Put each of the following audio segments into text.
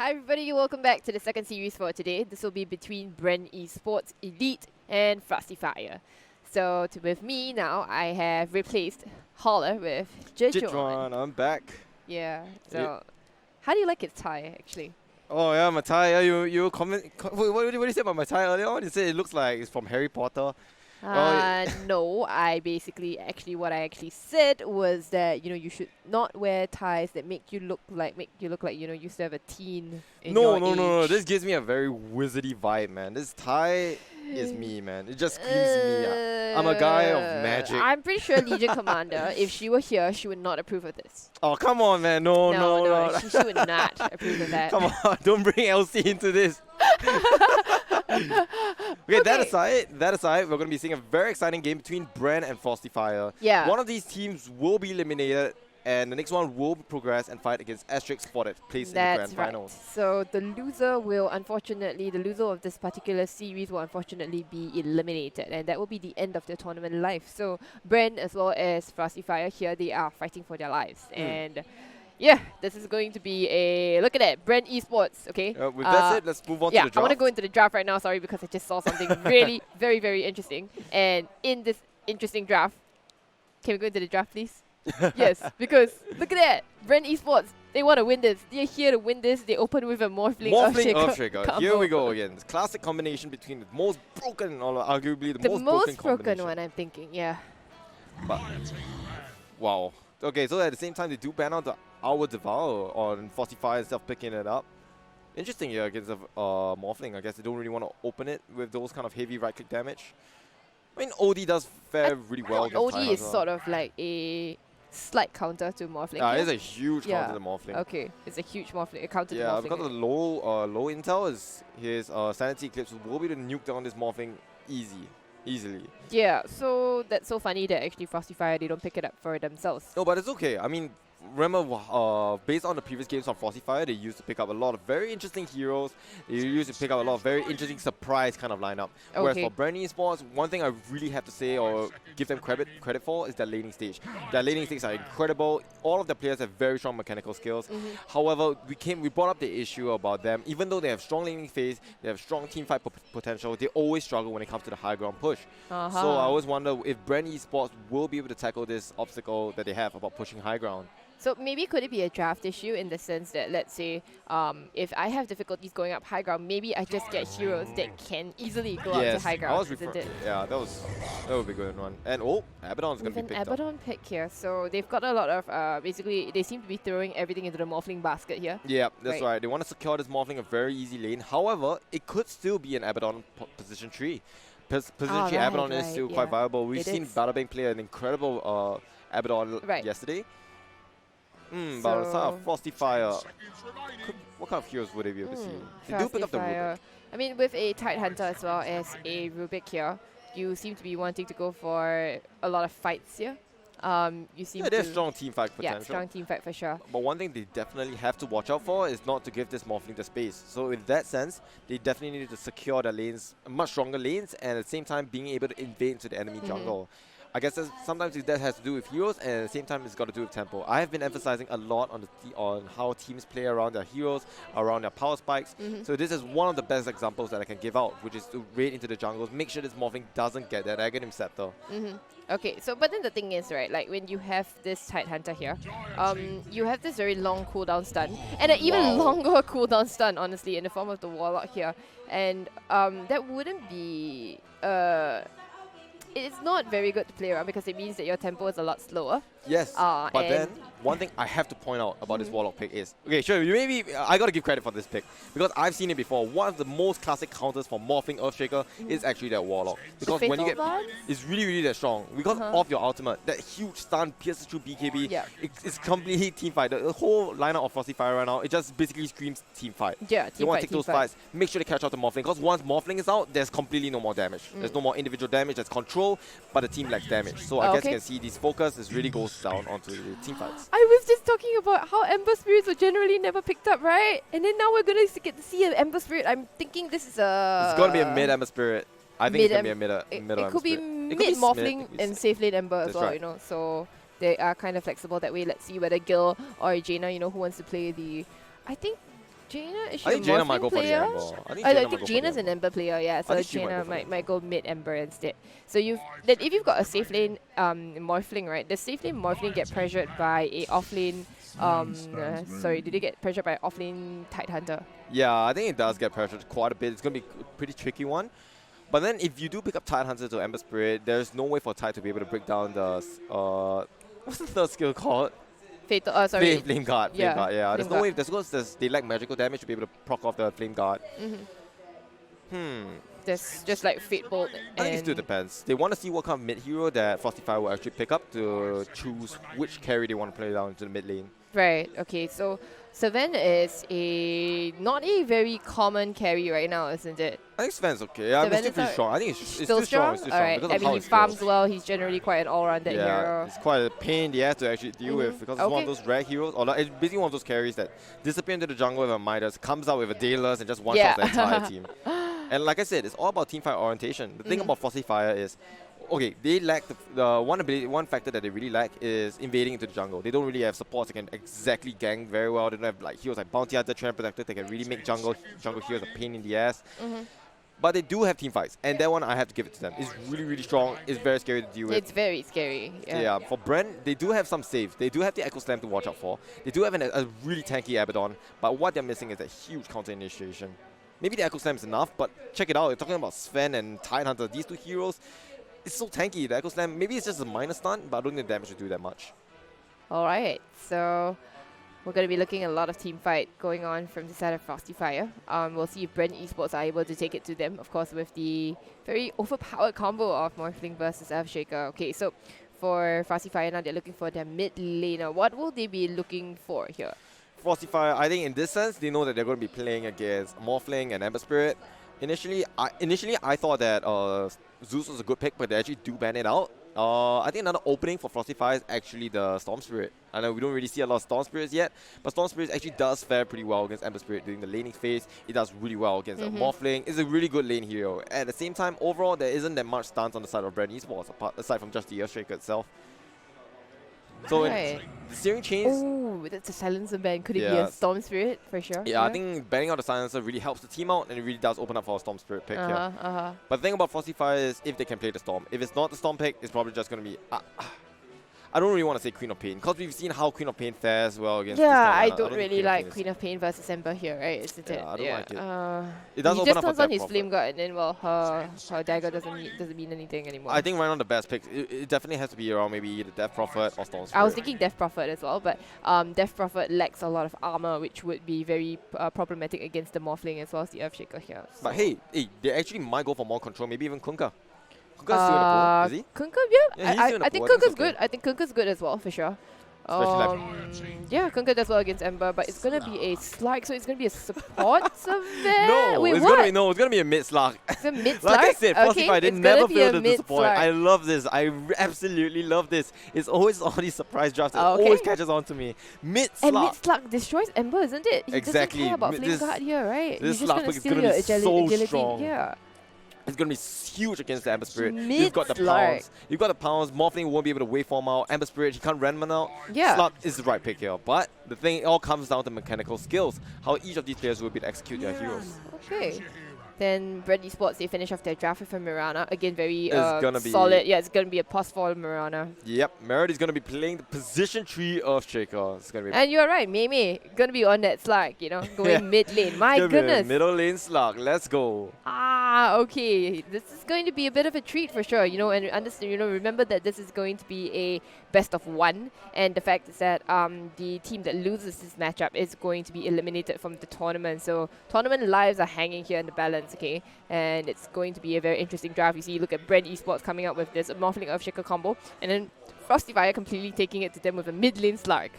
Hi everybody, welcome back to the second series for today. This will be between Bren Esports.Elite and Frosty Fire. So with me now, I have replaced Holler with Jitron. I'm back. Yeah, so how do you like his tie actually? Oh yeah, my tie. Yeah, you comment. What did you say about my tie earlier on? You said it looks like it's from Harry Potter. No, what I actually said was that you should not wear ties that make you look like you used to have a teen in your No. age. This gives me a very wizardy vibe, man. This tie is me, man. It just screams me. I'm a guy of magic. I'm pretty sure Legion Commander, if she were here, she would not approve of this. Oh come on, man. No. She would not approve of that. Come on, don't bring Elsie into this. Okay, that aside, we're going to be seeing a very exciting game between Bren and Frosty Fire. Yeah. One of these teams will be eliminated, and the next one will progress and fight against Asterix for that place in the grand finals. So the loser of this particular series will unfortunately be eliminated, and that will be the end of the tournament life. So Bren as well as Frosty Fire here, they are fighting for their lives. And yeah, this is going to be a look at that, Bren Esports. Okay. With that said, let's move on to the draft. I want to go into the draft right now. Sorry, because I just saw something really, very, very interesting. And in this interesting draft, can we go into the draft, please? Yes, because look at that, Bren Esports. They want to win this. They're here to win this. They open with a Morphling Earthshaker. Here we go again. It's classic combination between the most broken, or arguably the most broken one. I'm thinking, yeah. But wow. Okay, so at the same time, they do ban out the Our Devour on Frosty Fire instead of picking it up. Interesting here against a Morphling. I guess they don't really want to open it with those kind of heavy right-click damage. I mean, OD does fare really well against OD is sort of like a slight counter to Morphling. Yeah, it's a huge counter to Morphling. Okay, it's a huge counter to Morphling. Yeah, because of the low intel, his Sanity Eclipse will be able to nuke down this Morphling easily. Yeah, so that's so funny that actually Frosty Fire, they don't pick it up for themselves. No, but it's okay. I mean, remember, based on the previous games on Frosty Fire, they used to pick up a lot of very interesting heroes. They used to pick up a lot of very interesting surprise kind of lineup. Okay. Whereas for Bren Esports, one thing I really have to say or give them credit for is their laning stage. Their laning stages are incredible. All of the players have very strong mechanical skills. However, we brought up the issue about them. Even though they have strong laning phase, they have strong teamfight potential, they always struggle when it comes to the high ground push. So I always wonder if Bren Esports will be able to tackle this obstacle that they have about pushing high ground. So maybe could it be a draft issue in the sense that, let's say, if I have difficulties going up high ground, maybe I just get heroes that can easily go up to high ground, isn't it? Yeah, that would be a good one. And Abaddon's going to be picked up. Abaddon pick here, so they've got a lot of, basically, they seem to be throwing everything into the Morphling basket here. Yeah, that's right. They want to secure this Morphling a very easy lane. However, it could still be an Abaddon position 3. Position 3 Abaddon is still quite viable. We've seen Battlebang play an incredible Abaddon yesterday. But on the side of Frosty Fire, what kind of heroes would they be able to see? They do pick up the Rubik. I mean, with a Tide Hunter as well as a Rubik here, you seem to be wanting to go for a lot of fights here. There's strong team fight potential. Yeah, strong team fight for sure. But one thing they definitely have to watch out for is not to give this Morphling the space. So in that sense, they definitely need to secure their lanes, much stronger lanes, and at the same time being able to invade into the enemy jungle. I guess sometimes that has to do with heroes, and at the same time it's got to do with tempo. I have been emphasizing a lot on how teams play around their heroes, around their power spikes. So this is one of the best examples that I can give out, which is to raid into the jungles, make sure this Morphling doesn't get that Aghanim Scepter. Okay, so but then the thing is, right, like when you have this Tide Hunter here, you have this very long cooldown stun, and an even longer cooldown stun, honestly, in the form of the Warlock here. And that wouldn't be... it's not very good to play around because it means that your tempo is a lot slower. Yes, but then one thing I have to point out about this Warlock pick is, okay, sure, maybe I got to give credit for this pick because I've seen it before. One of the most classic counters for Morphling Earthshaker is actually that Warlock. Because when you get, it's really that strong. Because of your ultimate, that huge stun pierces through BKB, it's completely team fight. The whole lineup of Frosty Fire right now, it just basically screams team fight. Yeah, they want to take those fights, make sure they catch out the Morphling. Because once Morphling is out, there's completely no more damage. There's no more individual damage, there's control, but the team lacks damage. So I guess you can see this focus is really goes down onto the team fights. I was just talking about how Ember Spirits were generally never picked up, right? And then now we're going to get to see an Ember Spirit. I'm thinking this is a... It's going to be a mid-Ember Spirit. I think it's going to be a mid-Ember Spirit. It could be mid-Morphling and safe lane Ember as well, you know. So they are kind of flexible that way. Let's see whether Gil or Jaina, who wants to play the... I think Jaina, is she I think a Jaina might Morphling go for the player? Ember. I think Jaina's an Ember player, yeah. So think she might Jaina go for might go mid Ember instead. So then if you've got a safe lane Morphling, right? The safe lane Morphling get pressured by a offlane. Sorry, did they get pressured by offlane Tidehunter? Yeah, I think it does get pressured quite a bit. It's gonna be a pretty tricky one. But then if you do pick up Tidehunter to Ember Spirit, there's no way for Tide to be able to break down the what's the third skill called? Fatal. Sorry. Flame Guard. Yeah, Flame Guard. Yeah. There's Flame no way. They lack magical damage to be able to proc off the Flame Guard. There's just like Fate Bolt. I think it still depends. They want to see what kind of mid hero that Frosty Fire will actually pick up to choose which carry they want to play down into the mid lane. Right. Okay. So Sven is not a very common carry right now, isn't it? I think Sven's okay. Yeah, it's still pretty strong. I think it's still strong. It's still strong. Alright. I mean, he farms well. He's generally quite an all-rounder hero. It's quite a pain in the ass to actually deal with because it's one of those rare heroes, or like, it's basically one of those carries that disappear into the jungle with a Midas, comes out with a Daedalus, and just one-shots the entire team. And like I said, it's all about teamfight orientation. The thing about Frosty Fire is, okay, they lack one factor that they really lack is invading into the jungle. They don't really have supports that can exactly gank very well. They don't have like heroes like Bounty Hunter, Trend Protector that can really make jungle heroes a pain in the ass. But they do have team fights, and that one I have to give it to them. It's really, really strong. It's very scary to deal with. It's very scary. Yeah. For Bren, they do have some saves. They do have the Echo Slam to watch out for. They do have a really tanky Abaddon, but what they're missing is a huge counter initiation. Maybe the Echo Slam is enough, but check it out. You're talking about Sven and Tidehunter. These two heroes, it's so tanky. The Echo Slam, maybe it's just a minor stun, but I don't think the damage will do that much. Alright, so we're going to be looking at a lot of team fight going on from the side of Frosty Fire. We'll see if Bren Esports are able to take it to them, of course, with the very overpowered combo of Morphling versus Earthshaker. Okay, so for Frosty Fire now, they're looking for their mid laner. What will they be looking for here? Frosty Fire, I think in this sense, they know that they're going to be playing against Morphling and Ember Spirit. Initially, I thought that Zeus was a good pick, but they actually do ban it out. I think another opening for Frosty Fire is actually the Storm Spirit. I know we don't really see a lot of Storm Spirits yet, but Storm Spirit actually does fare pretty well against Ember Spirit during the laning phase. It does really well against Morphling. It's a really good lane hero. At the same time, overall, there isn't that much stance on the side of Bren Esports, aside from just the Earthshaker itself. So the steering chains... Oh, that's a silencer ban. Could it be a Storm Spirit for sure? Yeah, I think banning out the silencer really helps the team out, and it really does open up for a Storm Spirit pick here. But the thing about Frosty Fire is if they can play the Storm. If it's not the Storm pick, it's probably just going to be... I don't really want to say Queen of Pain, because we've seen how Queen of Pain fares well against this I don't really like Queen of Pain versus Ember here, right? Isn't it? I don't like it. It does he just turns on his Flame Guard, and then, well, her dagger doesn't mean anything anymore. I think right now the best pick, it definitely has to be around maybe either Death Prophet or Storm Spirit. I was thinking Death Prophet as well, but Death Prophet lacks a lot of armor, which would be very problematic against the Morphling as well as the Earthshaker here. So. But hey, they actually might go for more control, maybe even Kunkka. Kunkka's still in the pool, is he? Kunkka, yeah I think Kunkka's good. I think Kunkka's good as well, for sure. Yeah, Kunkka does well against Ember, but it's gonna be a Slug, so it's gonna be a support Sven. No, wait, it's gonna be a mid Slug. It's a mid Slug. Like I said, Frosty Fire, they never failed to disappoint. Slug. I love this. I absolutely love this. It's always all these surprise drafts. It always catches on to me. Mid Slug. And mid Slug destroys Ember, isn't it? He doesn't care about Flame Guard here, right? This He's just Slug gonna is steal gonna your be so agility. strong. Yeah. It's going to be huge against the Ember Spirit. You've got the Slug. pounds. You've got the pounds. Morphling won't be able to waveform out. Ember Spirit, he can't Renman out. Yeah. Slug is the right pick here. But the thing, it all comes down to mechanical skills. How each of these players will be able to execute their heroes. Okay. Then Bren Esports, they finish off their draft with a Mirana. Again, very solid. Yeah, it's going to be a post-fall Mirana. Yep, Merit is going to be playing the position 3 Earthshaker. It's going to be and you're right, Mei going to be on that Slug, you know, going mid lane. My goodness. Middle lane Slug, let's go. Okay. This is going to be a bit of a treat for sure, you know, and understand, you know, remember that this is going to be a best of 1, and the fact is that the team that loses this matchup is going to be eliminated from the tournament. So tournament lives are hanging here in the balance, okay, and it's going to be a very interesting draft. You see, look at Bren Esports coming up with this Morphling Earthshaker combo, and then Frosty Fire completely taking it to them with a mid lane Slug.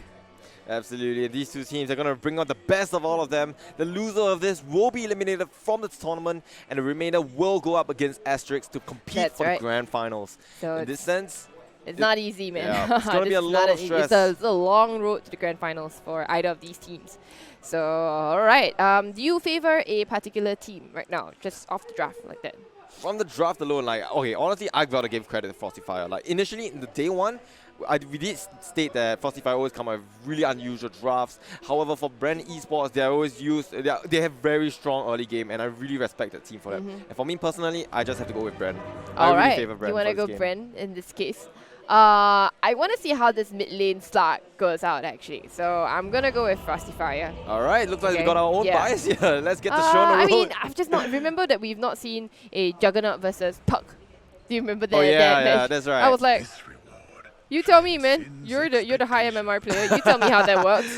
Absolutely, these two teams are going to bring out the best of all of them. The loser of this will be eliminated from the tournament, and the remainder will go up against Asterix to compete for the grand finals. So in this sense, it's not easy, man. Yeah, it's going to be a lot of stress. It's a long road to the grand finals for either of these teams. So, alright, do you favor a particular team right now, just off the draft like that? From the draft alone, like, okay, honestly, I've got to give credit to Frosty Fire. Like, initially, in the day one, we did state that Frosty Fire always come out with really unusual drafts. However, for Bren Esports, they are always they have very strong early game, and I really respect that team for that. And for me personally, I just have to go with Bren. I really favor Bren. You want to go Bren in this case? I want to see how this mid lane start goes out actually. So I'm gonna go with Frosty Fire. All right, looks like we got our own bias here. Let's get the show on the road. I mean, I've just not remember that we've not seen a Juggernaut versus Puck. Do you remember that? Oh yeah, that's right. I was like, you tell me, man. You're the high MMR player. You tell me how that works.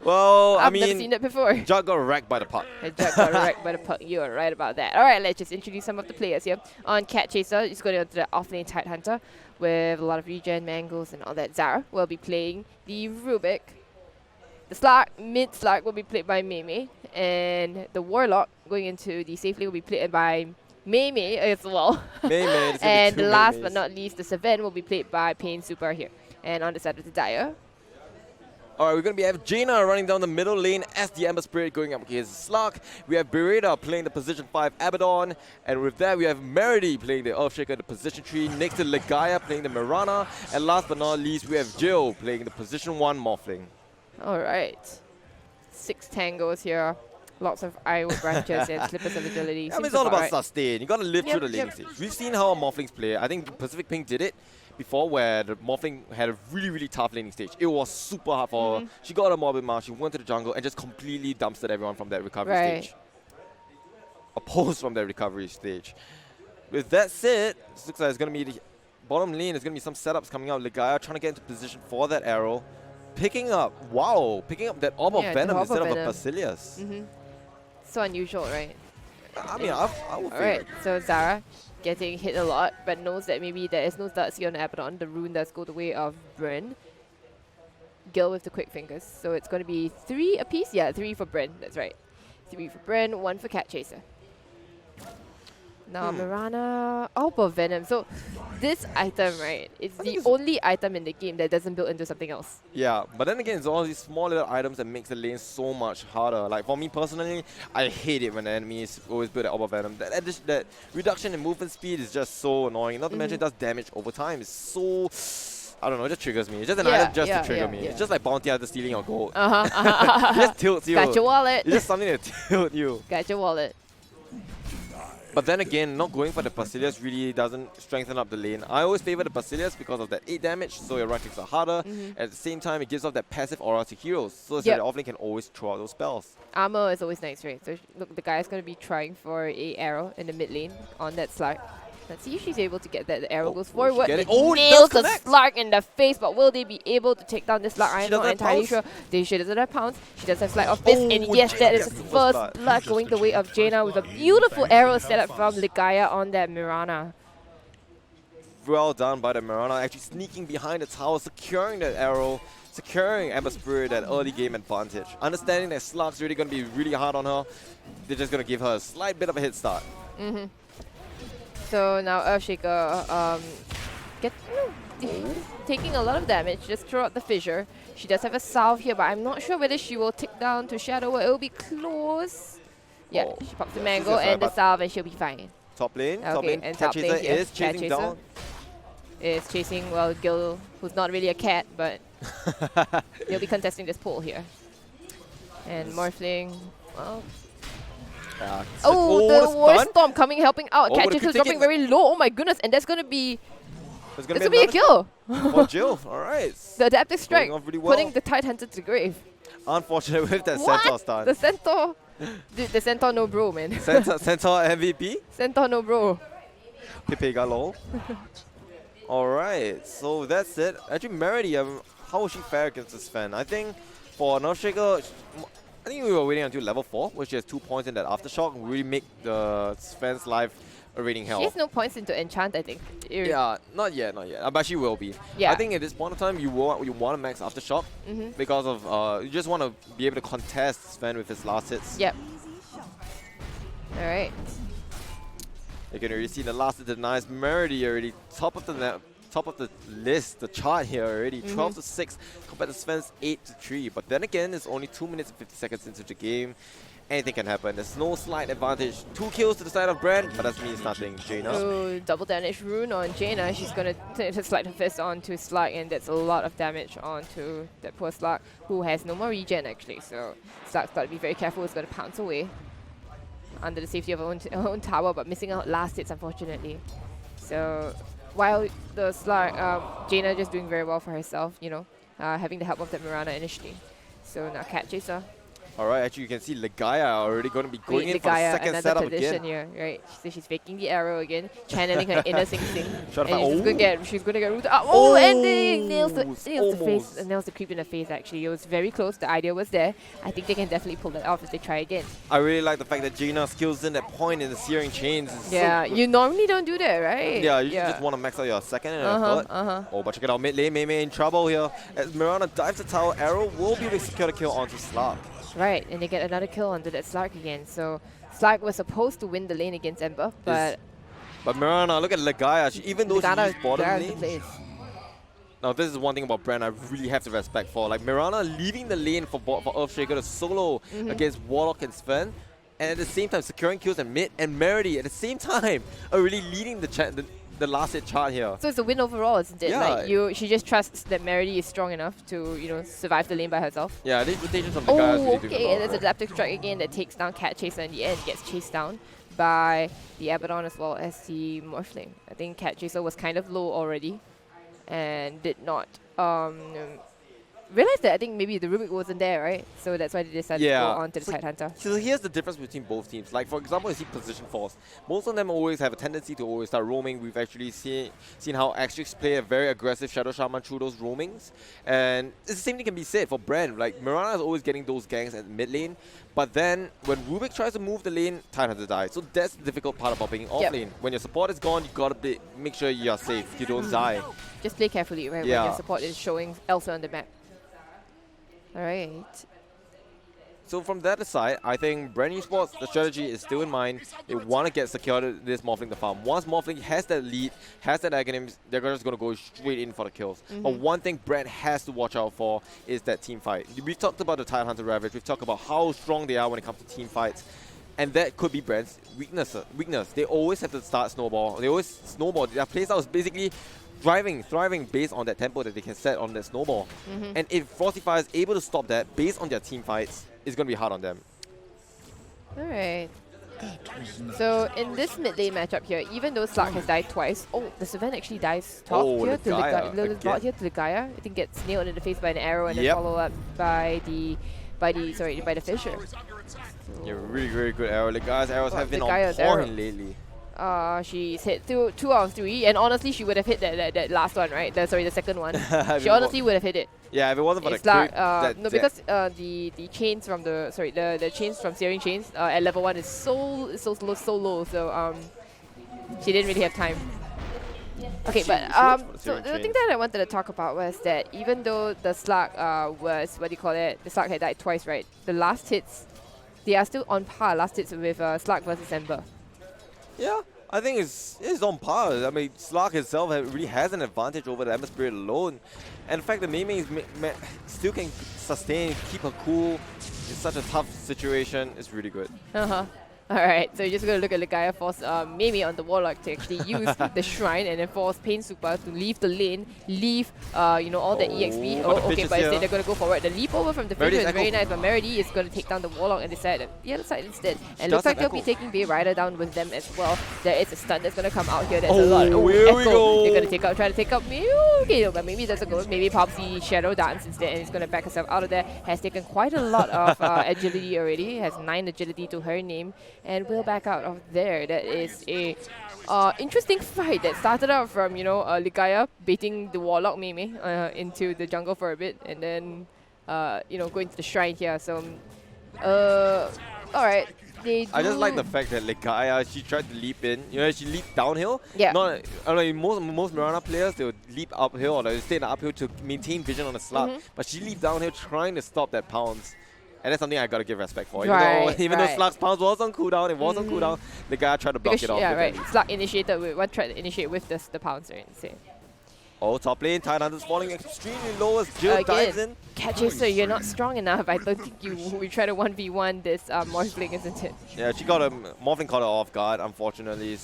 Well, I've never seen that before. Jug got wrecked by the Puck. Jug got wrecked by the Puck. You are right about that. All right, let's just introduce some of the players here. On Cat Chaser, it's going to the offlane Tidehunter with a lot of regen, mangles, and all that. Zara will be playing the Rubik. The Slark, mid Slark, will be played by Mei, and the Warlock going into the safe lane will be played by Mei as well. And last but not least, the Savant will be played by Pain Super here. And on the side of the Dire. Alright, we're going to have Jaina running down the middle lane as the Ember Spirit going up against Slark. We have Beretta playing the position 5 Abaddon. And with that, we have Meredy playing the Earthshaker, the position 3. Next to Legaia playing the Mirana. And last but not least, we have Jill playing the position 1 Morphling. Alright. 6 tangos here. Lots of IO branches and slippers of agility. I mean, it's all about sustain. You got to live through the laning stage. We've seen how Morphlings play. I think Pacific Pink did it before, where the Morphling had a really tough laning stage. It was super hard for her. She got a Morbid Mask, she went to the jungle and just completely dumpstered everyone from that recovery stage. Opposed from that recovery stage. With that said, it looks like it's going to be the bottom lane. There's going to be some setups coming out. Legaia trying to get into position for that arrow. Picking up that Orb of Venom instead of a Basilius. So unusual, right? I mean, I will favor it. So Zara getting hit a lot, but knows that maybe there is no Darcy on Abaddon. The rune does go the way of Bren. Gil with the quick fingers. So it's going to be 3 apiece. Yeah, 3 for Bren. That's right. 3 for Bren, 1 for Cat Chaser. Now Mirana, Orb of Venom. So this item, right, it's the only item in the game that doesn't build into something else. Yeah, but then again, it's all these small little items that makes the lane so much harder. Like for me personally, I hate it when the enemies always build an Orb of Venom. That reduction in movement speed is just so annoying. Not to mention it does damage over time. It's so... I don't know, it just triggers me. It's just an item just to trigger me. It's just like Bounty after stealing your gold. It just tilts you. Got your wallet. It's just something that tilts you. Got your wallet. But then again, not going for the Basilius really doesn't strengthen up the lane. I always favor the Basilius because of that 8 damage, so your right clicks are harder. At the same time, it gives off that passive aura to heroes, so that the offlane can always throw out those spells. Armor is always nice, right? So look, the guy's going to be trying for a arrow in the mid lane on that Slark. Let's see if she's able to get that. The arrow goes forward. Nails the Slark in the face, but will they be able to take down this Slark? I'm not entirely sure. She doesn't have pounce. She does have Slide of Fist, and yes, that is the first blood going the way of Jaina with a beautiful arrow set up from Legaia on that Mirana. Well done by the Mirana, actually sneaking behind the tower, securing that arrow, securing Ember Spirit that early game advantage. Understanding that Slark's really going to be really hard on her, they're just going to give her a slight bit of a head start. So now Earthshaker taking a lot of damage just throughout the fissure. She does have a salve here, but I'm not sure whether she will tick down to Shadow or it will be close. Yeah, she pops the mango and the salve and she'll be fine. Top lane, and Cat Chaser is chasing down. Is chasing, well, Gil, who's not really a cat, but he'll be contesting this pool here. And Morphling, well... the War Storm coming, helping out. Cat Chaser dropping very low. Oh my goodness, and that's going to be... It's going to be a kill. For Jill, alright. The Adaptive Strike, putting the Tidehunter to the grave. Unfortunate with that Centaur stun. The Centaur... Dude, the Centaur no bro, man. Centaur MVP? Centaur no bro. Pipega lol. Alright, so that's it. Actually, Meredy, how will she fare against this Sven? I think for an Earthshaker, I think we were waiting until level 4, where she has 2 points in that Aftershock, and really make the Sven's life a rating hell. She has no points into Enchant, I think. Yeah, not yet. But she will be. Yeah. I think at this point in time, you want to max Aftershock because of you just want to be able to contest Sven with his last hits. Yep. Alright. You can already see the last hit denies Meredy already top of the list, the chart here already. 12 to 6 compared to Sven's 8 to 3. But then again, it's only 2 minutes and 50 seconds into the game. anything can happen. There's no slight advantage. 2 kills to the side of Bren, but that means nothing. Jaina. Oh, double damage rune on Jaina. She's going to slide her fist onto Slug, and that's a lot of damage onto that poor Slug, who has no more regen actually. So Slug's got to be very careful. He's got to pounce away under the safety of her own tower, but missing out last hits, unfortunately. So while the Slug, Jaina just doing very well for herself, you know, having the help of that Mirana initially. So now Cat Chaser. Alright, actually you can see Legaia already going to be going in for the second setup again. Here, right? So she's faking the arrow again, channeling her inner Sing Sing. And she's gonna get rooted up. Oh, ending! Nails the creep in the face actually. It was very close, the idea was there. I think they can definitely pull that off if they try again. I really like the fact that Jaina skills in that point in the Searing Chains. Yeah, so you normally don't do that, right? Yeah, you just want to max out your second and third. Oh, but check it out, mid lane, Mei in trouble here. As Mirana dives the tower, arrow will be able to secure the kill onto Slug. Right, and they get another kill onto that Slug again. So Slug was supposed to win the lane against Ember, but Mirana, look at Legaia. Even though she used bottom lane. Now this is one thing about Bren I really have to respect for. Like Mirana leaving the lane for Earthshaker to solo against Warlock and Sven, and at the same time securing kills at mid, and Meredy at the same time are really leading the last hit chart here. So it's a win overall, isn't it? Yeah. Like she just trusts that Meredy is strong enough to, you know, survive the lane by herself. Yeah, these rotations from the guys really do okay, and there's Adaptive Strike again that takes down Cat Chaser in the end, gets chased down by the Abaddon as well as the Morphling. I think Cat Chaser was kind of low already and did not realized that I think maybe the Rubik wasn't there, right? So that's why they decided to go on to the Tidehunter. So here's the difference between both teams. Like for example, you see Position Force. Most of them always have a tendency to always start roaming. We've actually seen how Astrix play a very aggressive Shadow Shaman through those roamings. And it's the same thing can be said for Bren. Like Mirana is always getting those ganks at mid lane. But then when Rubik tries to move the lane, Tidehunter dies. So that's the difficult part about being off lane. When your support is gone, you gotta make sure you're safe. You don't die. Just play carefully, right? Yeah. When your support is showing elsewhere on the map. Alright. So from that aside, I think Bren Esports, the strategy is still in mind. They want to get secured this Morphling to farm. Once Morphling has that lead, has that Aghanim, they're just going to go straight in for the kills. But one thing Bren has to watch out for is that team fight. We've talked about the Tidehunter Ravage. We've talked about how strong they are when it comes to team fights. And that could be Bren's weakness. They always have to start snowball. They always snowball. Their playstyle is basically thriving based on that tempo that they can set on that snowball. And if Frosty Fire is able to stop that based on their team fights, it's going to be hard on them. Alright. So in this mid lane matchup here, even though Slug has died twice, the Sven actually dies top here to Legaia. I think gets nailed in the face by an arrow and then followed up by the Fisher. Yeah, really, really good arrow. Legaia's arrows have been on point lately. She's hit 2 out of 3, and honestly, she would have hit that last one, right? The second one. She honestly would have hit it. Yeah, if it wasn't for the creep, because the chains from the chains from Searing Chains at level 1 is so low, so she didn't really have time. Okay, but so the thing that I wanted to talk about was that even though the Slug was the Slug had died twice, right? The last hits, they are still on par. Last hits with Slug versus Ember. Yeah, I think it's on par. I mean, Slug himself really has an advantage over the Ember Spirit alone. And the fact that Mei still can sustain, keep her cool in such a tough situation is really good. Alright, so you're just going to look at Legaia force Mei on the Warlock to actually use the Shrine and then force Pain Super to leave the lane, leave all the EXP. But instead they're going to go forward. The leap over from the Fisher is very nice, but Meredy is going to take down the Warlock and decide the other side instead. And looks like they'll be taking Bay Rider down with them as well. There is a stun that's going to come out here. There's a lot. Here we go. They're going to try to take out Mei. Okay, but maybe that's a go. Maybe pops the Shadow Dance instead and he's going to back herself out of there. Has taken quite a lot of agility already. Has 9 agility to her name. And will back out of there. That is a interesting fight that started out from, Legaia baiting the Warlock Mei into the jungle for a bit and then, going to the Shrine here. So, alright. I just like the fact that Legaia, she tried to leap in. She leaped downhill. Yeah. Most Mirana players, they would leap uphill or they stay in the uphill to maintain vision on the Slug. But she leaped downhill trying to stop that pounce. And that's something I gotta give respect for. Even though Slug's pounce was on cooldown, the guy tried to block it off. Yeah, right. Slug initiated tried to initiate with the pounce, right? Oh, top lane, Tidehunter's falling extremely low as Jill dives in. Cat Chaser, you're not strong enough. I don't think we try to 1v1 this Morphling, isn't it? Yeah, she got a Morphling caught her off guard, unfortunately.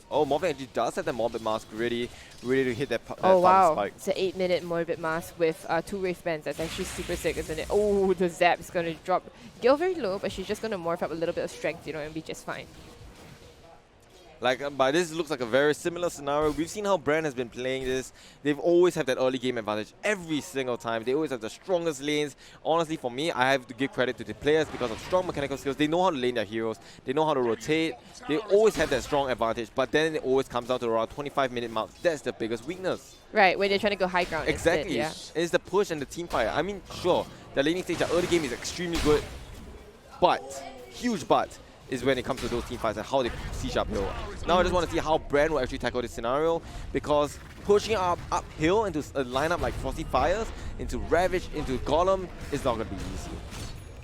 Oh, Morphling actually does have that Morbid Mask ready to hit that oh wow, spike. It's an 8-minute Morbid Mask with 2 Wraith Bands. That's actually super sick, isn't it? Oh, the Zap is going to drop Gil very low, but she's just going to morph up a little bit of strength, you know, and be just fine. Like, but this looks like a very similar scenario. We've seen how Bren has been playing this. They've always had that early game advantage every single time. They always have the strongest lanes. Honestly, for me, I have to give credit to the players because of strong mechanical skills. They know how to lane their heroes. They know how to rotate. They always have that strong advantage, but then it always comes down to around 25-minute mark. That's the biggest weakness. Right, when they're trying to go high ground. Exactly. Instead, yeah. It's the push and the team fire. I mean, sure, the laning stage, the early game is extremely good, but, huge but, is when it comes to those team fights and how they C-sharp hill. Now I just want to see how Bren will actually tackle this scenario, because pushing uphill into a lineup like Frosty Fires, into Ravage, into Golem is not going to be easy.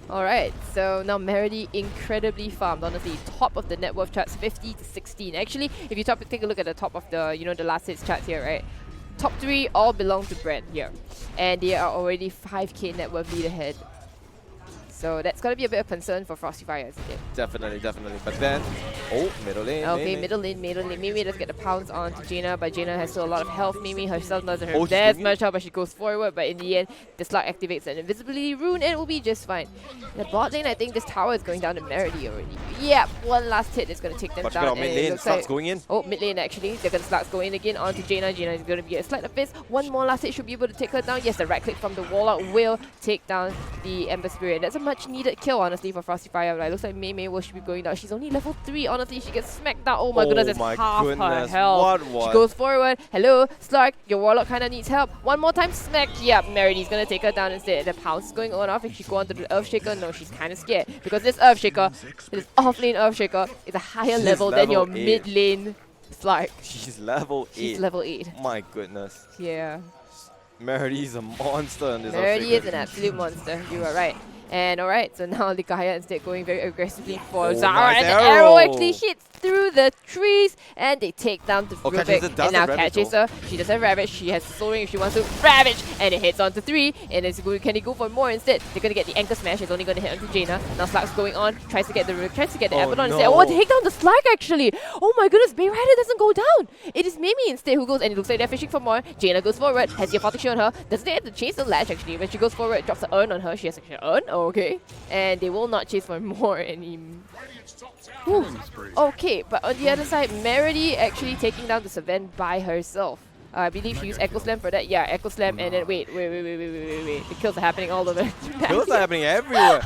Alright, so now Meredy incredibly farmed, honestly. Top of the net worth charts, 50 to 16. Actually, if you take a look at the top of the, the last hits charts here, right? Top 3 all belong to Bren here. And they are already 5k net worth lead ahead. So that's got to be a bit of concern for Frosty Fire, isn't it? Definitely, definitely. But then, oh, middle lane. Okay, middle lane. Mimi does get the pounce onto Jaina, but Jaina has still a lot of health. Mimi herself doesn't have as much health, but she goes forward. But in the end, the slug activates an invisibility rune and it will be just fine. The bot lane, I think this tower is going down to Meredy already. Yeah, one last hit is going to take them down. Mid lane, Slug's going in. Oh, mid lane actually. They're going to Slug's going again onto Jaina. Jaina is going to be a slight abyss. One more last hit should be able to take her down. Yes, the right click from the Warlock will take down the Ember Spirit. That's a much needed kill, honestly, for Frosty Fire. Like, looks like Mei will should be going down. She's only level 3. Honestly, she gets smacked down. Oh my goodness, that's half her health. She goes forward. Hello, Slug, your Warlock kind of needs help. One more time, smack. Yeah, Meredy's going to take her down instead. The pounce is going on off. If she go on to the Earthshaker, no, she's kind of scared. Because this Earthshaker, this off-lane Earthshaker, is a higher level than your mid-lane Slug. She's level 8. She's level 8. My goodness. Yeah. Meredy is a monster in this Meredy Earthshaker. is an absolute monster. You are right. And alright, so now the Gaia instead going very aggressively for Zara, and the arrow actually hits through the trees, and they take down the Rubik. And now Cat Chaser, she does have Ravage, she has Soul Ring if she wants to Ravage, and it hits onto 3, and it's good. Can he go for more instead? They're gonna get the Anchor Smash, it's only gonna hit onto Jaina. Now Slug's going on, tries to get the Abaddon instead. Oh, take down the Slug actually! Oh my goodness, Bay Rider doesn't go down! It is Mimi instead who goes, and it looks like they're fishing for more. Jaina goes forward, has the Aphotic on her, doesn't have to chase the latch actually. When she goes forward, drops the urn on her, she has actually an urn, okay. And they will not chase for more anymore. Okay, but on the other side, Meredy actually taking down the Savannah by herself. I believe she used Echo Slam for that. Yeah, Echo Slam, and then wait. The kills are happening all over. Kills are happening everywhere.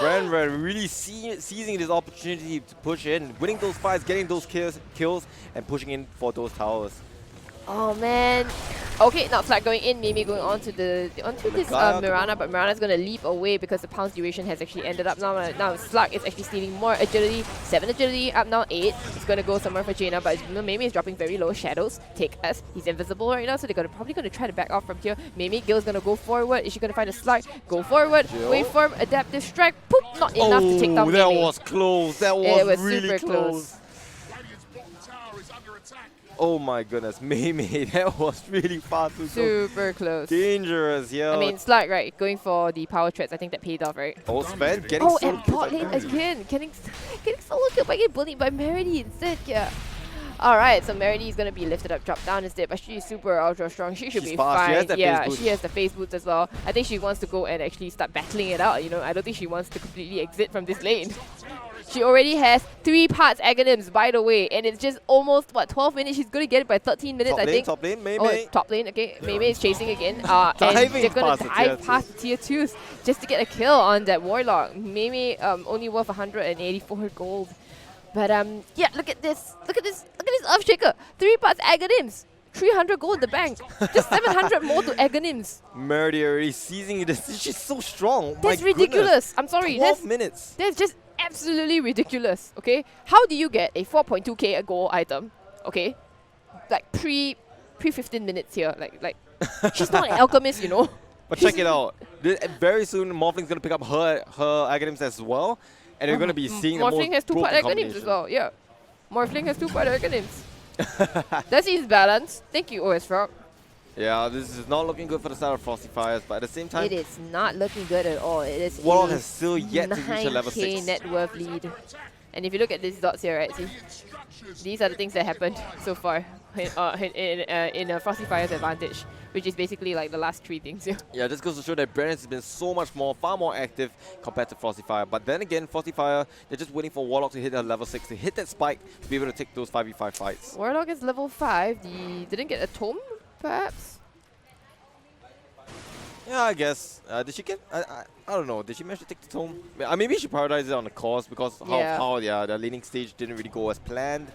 Bren really seizing this opportunity to push in, winning those fights, getting those kills, and pushing in for those towers. Oh man. Okay, now Slug going in, Mimi going onto this Mirana, but Mirana's gonna leap away because the pounce duration has actually ended up now. Now Slug is actually stealing more agility, 7 agility, up now 8. It's gonna go somewhere for Jaina, but Mimi is dropping very low. Shadows take us. He's invisible right now, so they're probably gonna try to back off from here. Mimi, Gil's gonna go forward. Is she gonna find a Slug? Go forward, wait for him, adaptive strike, poop, not enough to take down Mimi. That was close. That was really super close. Oh my goodness, Mei, that was really far too super close. Dangerous, yeah. I mean, Slug, right, going for the power threats, I think that paid off, right? Oh, Sven getting solo and bot lane again, getting solo killed by getting bullied by Meredy instead, yeah. Alright, so Meredy is going to be lifted up, dropped down instead, but she's super ultra strong. She's be fine. She has the phase boots as well. I think she wants to go and actually start battling it out, I don't think she wants to completely exit from this lane. She already has 3 parts Aghanims, by the way, and it's just almost, 12 minutes? She's going to get it by 13 minutes, I think. Top lane, Mei. Oh, top lane, okay. Mei is chasing again. And they're going to dive past the tier 2s just to get a kill on that Warlock. Mei only worth 184 gold. But yeah, look at this Earthshaker. 3 parts Aghanims. 300 gold in the bank. Just 700 more to Aghanims. Meredy already seizing this. She's so strong. That's ridiculous. I'm sorry. 12 minutes. That's just absolutely ridiculous. Okay, how do you get a 4.2k gold item? Okay, like pre 15 minutes here. Like she's not an alchemist, But check it out. Very soon, Morphling's gonna pick up her Aghanims as well, and they're gonna be seeing the most Morphling has 2-part broken Aghanims as well. Yeah, Morphling has 2-part Aghanims. That seems balanced. Thank you, OS Frog. Yeah, this is not looking good for the side of Frosty Fires, but at the same time, it is not looking good at all. It is Warlock has still yet to reach a level 9K 6. net worth lead. And if you look at these dots here, right, see, these are the things that happened so far in Frosty Fire's advantage, which is basically like the last 3 things here. Yeah, this goes to show that Bren has been so much more, far more active compared to Frosty Fire. But then again, Frosty Fire, they're just waiting for Warlock to hit a level 6, to hit that spike, to be able to take those 5v5 fights. Warlock is level 5. He didn't get a tome, perhaps? Yeah, I guess. Did she get... I don't know. Did she manage to take the tome? Maybe she prioritized it on the course because how the laning stage didn't really go as planned.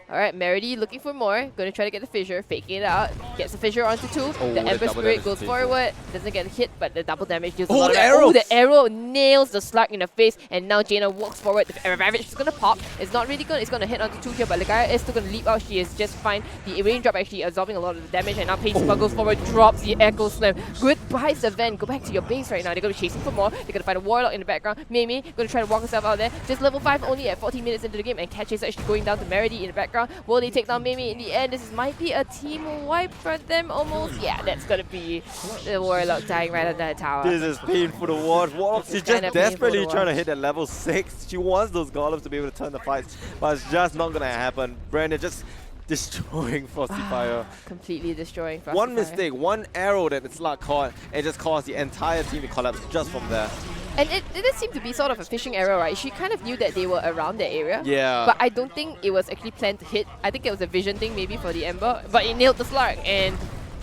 Alright, Meredy looking for more. Gonna try to get the fissure, faking it out. Gets the fissure onto 2. The Ember Spirit goes forward. Doesn't get hit, but the double damage deals a lot of damage. Oh, the arrow nails the Slug in the face, and now Jaina walks forward. The Ravage is gonna pop. It's not really good. It's gonna hit onto 2 here, but Ligaya is still gonna leap out. She is just fine. The raindrop actually absorbing a lot of the damage, and now Pacey goes forward, drops the Echo Slam. Goodbye, Savannah. Go back to your base right now. They're gonna be chasing for more. They're gonna find a Warlock in the background. Mimi gonna try to walk herself out there. Just level 5 only at 14 minutes into the game, and Catch is actually going down to Meredy in the background. Will they take down Mimi in the end? This might be a team wipe for them almost. Yeah, that's gonna be the Warlock dying right under the tower. This is painful to watch. Warlock, she's just desperately trying to hit that level 6. She wants those golems to be able to turn the fights, but it's just not gonna happen. Bren just destroying Frosty Fire. Completely destroying Frosty One Fire. mistake, one arrow that the Slug caught, and just caused the entire team to collapse just from there. And it did seem to be sort of a fishing arrow, right? She kind of knew that they were around that area. Yeah. But I don't think it was actually planned to hit. I think it was a vision thing maybe for the Ember. But it nailed the Slug, and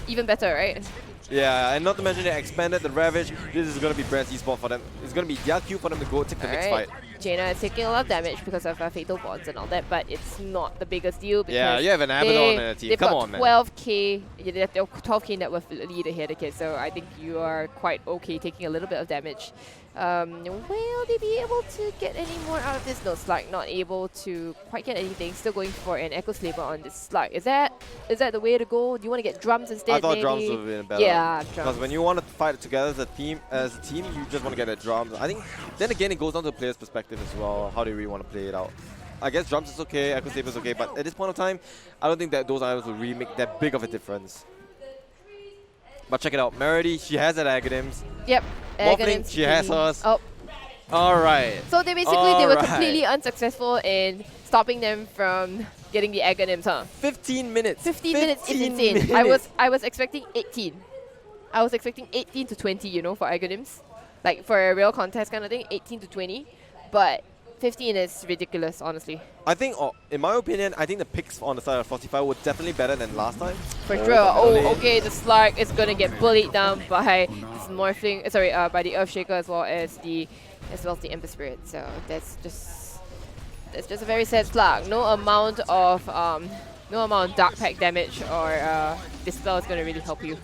even better, right? Yeah, and not to mention they expanded the Ravage. This is going to be Bren's Esports for them. It's going to be their cue for them to go take the next fight. Jaina is taking a lot of damage because of Fatal Bonds and all that, but it's not the biggest deal because yeah, you have an Abaddon in the team. Come on, man. 12k, they have 12k net worth lead ahead of kids, so I think you are quite okay taking a little bit of damage. Will they be able to get any more out of this? No, Slug not able to quite get anything. Still going for an Echo Slaver on this Slug. Is that the way to go? Do you want to get drums instead? I thought maybe? drums would have been better. Yeah, drums. Because when you want to fight together as a team, you just want to get the drums. I think then again it goes down to the player's perspective as well. How do you really want to play it out? I guess drums is okay, Echo Slaver is okay, but at this point of time, I don't think that those items will really make that big of a difference. But check it out, Meredy, she has that Aghanims. Yep, Morphling, she has hers. Oh. Alright. So they basically were completely unsuccessful in stopping them from getting the Aghanims, huh? 15 minutes. 15 minutes is insane. Minutes. I was expecting 18. I was expecting 18 to 20, you know, for Aghanims. Like for a real contest kind of thing, 18 to 20. But 15 is ridiculous, honestly. I think, in my opinion, I think the picks on the side of 45 were definitely better than last time. For sure. Oh, okay, the Slug is gonna get bullied down by this Morphling, by the Earthshaker as well as the Ember Spirit. So that's just a very sad Slug. No amount of Dark Pack damage or Dispel is gonna really help you.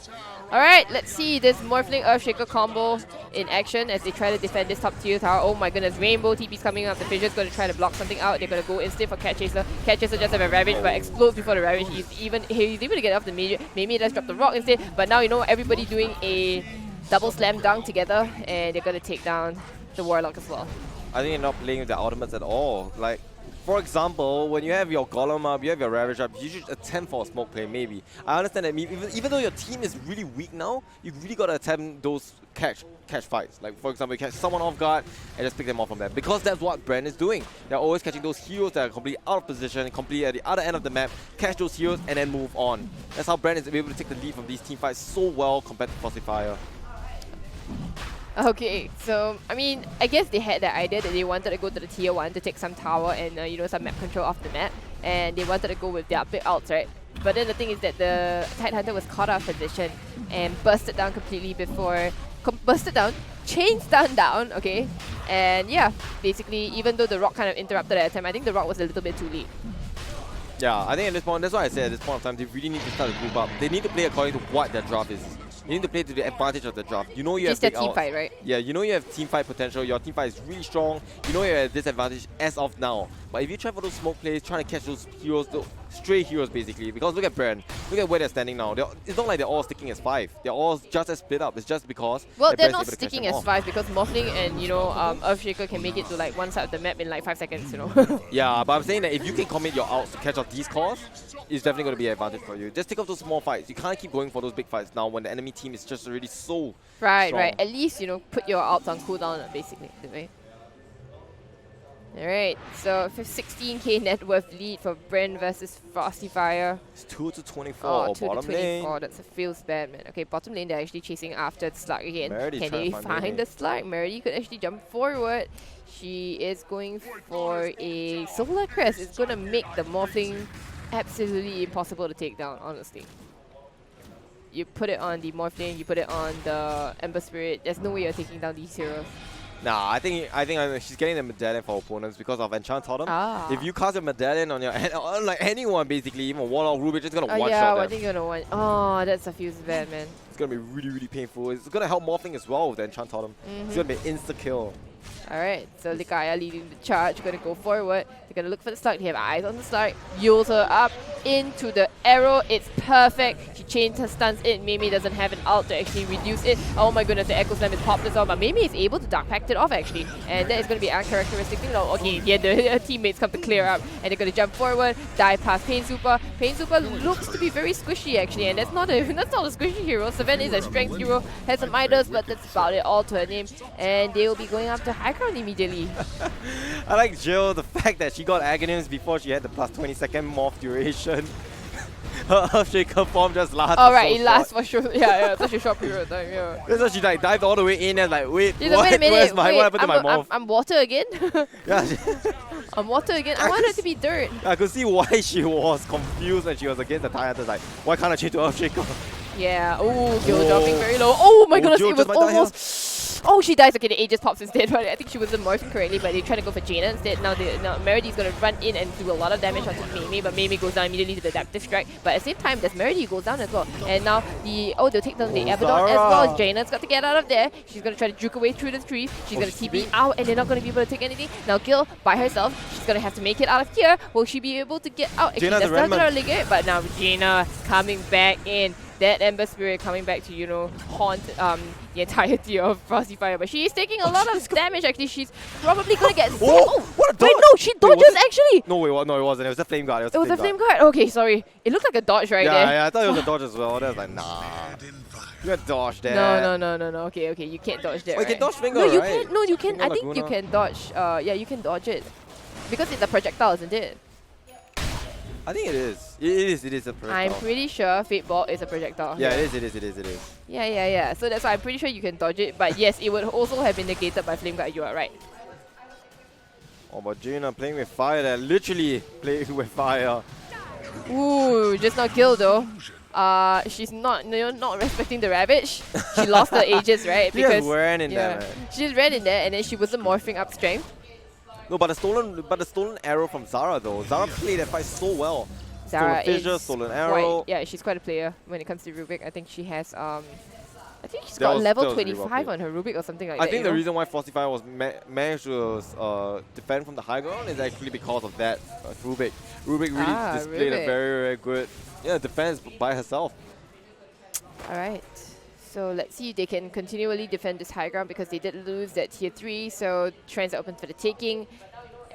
Alright, let's see this Morphling Earthshaker combo in action as they try to defend this top tier tower. Oh my goodness, Rainbow TP's coming up. The Fissure's going to try to block something out. They're going to go instead for Cat Chaser. Cat Chaser just have a Ravage, but explodes before the Ravage. He's able to get off the Major. Maybe let's drop the Rock instead. But now you know everybody doing a double slam dunk together, and they're going to take down the Warlock as well. I think you're not playing with the ultimates at all. Like, for example, when you have your Golem up, you have your Ravage up, you should attempt for a smoke play, maybe. I understand that even though your team is really weak now, you really got to attempt those catch fights. Like, for example, you catch someone off guard and just pick them off from there. Because that's what Bren is doing. They're always catching those heroes that are completely out of position, completely at the other end of the map, catch those heroes and then move on. That's how Bren is able to take the lead from these team fights so well compared to Frosty Fire. Okay, so I mean, I guess they had the idea that they wanted to go to the tier 1 to take some tower and you know, some map control off the map, and they wanted to go with their big ults, right? But then the thing is that the Tidehunter was caught out of position and busted down completely before chain stun down, okay? And yeah, basically, even though the Rock kind of interrupted that attempt, I think the Rock was a little bit too late. Yeah, I think at this point, that's why I said at this point of time, they really need to start to group up. They need to play according to what their draft is. You need to play to the advantage of the draft. You know you have big team fight, right? Yeah, you know you have team fight potential. Your team fight is really strong. You know you're at a disadvantage as of now. But if you try for those smoke plays, trying to catch those heroes, stray heroes basically. Because look at Bren. Look at where they're standing now. It's not like they're all sticking as 5. They're all just as split up. It's just because... Well, they're not sticking as 5 because Morphling and, you know, Earthshaker can make it to like one side of the map in like 5 seconds, you know. Yeah, but I'm saying that if you can commit your outs to catch off these calls, it's definitely going to be an advantage for you. Just take off those small fights. You can't keep going for those big fights now when the enemy team is just already so strong. Right. At least, you know, put your outs on cooldown basically. Alright, so 16k net worth lead for Bren versus Frosty Fire. It's 2-24 2 to bottom 24, lane. That feels bad, man. Okay, bottom lane, they're actually chasing after the Slug again. Meridy's Can they find the Slug? Merity could actually jump forward. She is going for a Solar Crest. It's going to make the Morphling absolutely impossible to take down, honestly. You put it on the Morphling, you put it on the Ember Spirit. There's no way you're taking down these heroes. Nah, I think she's getting the medallion for opponents because of Enchant Totem. If you cast a medallion on on like anyone basically, even Warlock, Rubik, just gonna one-shot them. I think you're gonna one. Oh, that's a feels bad, man. It's gonna be really painful. It's gonna help Morphling as well with the Enchant Totem. It's gonna be insta kill. Alright, so Likaya leading the charge, gonna go forward. They're gonna look for the Slug. They have eyes on the Slug. Yules her up into the arrow. It's perfect. She chains her stuns in. Mimi doesn't have an ult to actually reduce it. Oh my goodness, the Echo Slam is popped as well, but Mimi is able to Dark Pact it off actually. And that is gonna be uncharacteristic thing. Oh, okay, yeah, the teammates come to clear up and they're gonna jump forward, dive past Pain Super. Pain Super looks to be very squishy actually, and that's not a squishy hero. Savan is a strength hero, has some Midas, but that's about it all to her name. And they will be going up to high ground immediately. I like Jill, the fact that she got Aghanim's before she had the plus 20-second morph duration. Her Earthshaker form just lasts. Oh right, it lasts for sure. Yeah, such a short period of time. Yeah. That's why she like dived all the way in and like, wait, wait a minute, what happened to my morph? I'm water again. Yeah. I'm water again. I want her to be dirt. I could see why she was confused when she was against the TIE Hunters. Like, why can't I change to Earthshaker? Yeah. Oh, Gil dropping very low. Oh my goodness, it was almost. Oh, she dies. Okay, the Aegis pops instead, but I think she wasn't morphing correctly, but they're trying to go for Jaina instead. Now Meridy's going to run in and do a lot of damage onto Mimi, but Mimi goes down immediately to the Adaptive Strike. But at the same time, there's Merity goes down as well. And now they'll take down the Abaddon as well. Jaina's got to get out of there. She's going to try to juke away through the trees. She's going to TP out, and they're not going to be able to take anything. Now Gil, by herself, she's going to have to make it out of here. Will she be able to get out? Actually, that's not going to legate, but now Jaina coming back in. That Ember Spirit coming back to, you know, haunt the entirety of Frosty Fire. But she is taking a lot of damage actually. She's probably going to get... Oh, what a dodge! Wait, no, she dodges actually! No, it wasn't. It was a Flame Guard. It was a Flame Guard? Okay, sorry. It looked like a dodge there. Yeah, I thought it was a dodge as well. I was like, nah. You got dodge there. No. Okay, you can't dodge that. You can dodge Finger, no, you right? can't. No, you can. I think you can dodge. Yeah, you can dodge it. Because it's a projectile, isn't it? I think it is. It is a projectile. I'm pretty sure Fate Ball is a projectile. Yeah, it is. Yeah. So that's why I'm pretty sure you can dodge it. But yes, it would also have been negated by Flame Guard. You are right. Oh, but Jaina playing with fire there. Literally playing with fire. Ooh, just not killed though. She's not respecting the Ravage. She lost her Aegis, right? She just ran in there, man. She just ran in there and then she wasn't morphing up strength. No, but the stolen arrow from Zara though. Zara played that fight so well. Zara stolen fissure, stolen arrow. Yeah, she's quite a player when it comes to Rubik. I think she has I think she's got level 25 on her Rubik or something like that. I think the reason why Frosty Fire was managed to defend from the high ground is actually because of that Rubik. Rubik really displayed a very good defense by herself. Alright. So let's see if they can continually defend this high ground because they did lose that tier 3, so shrines are open for the taking.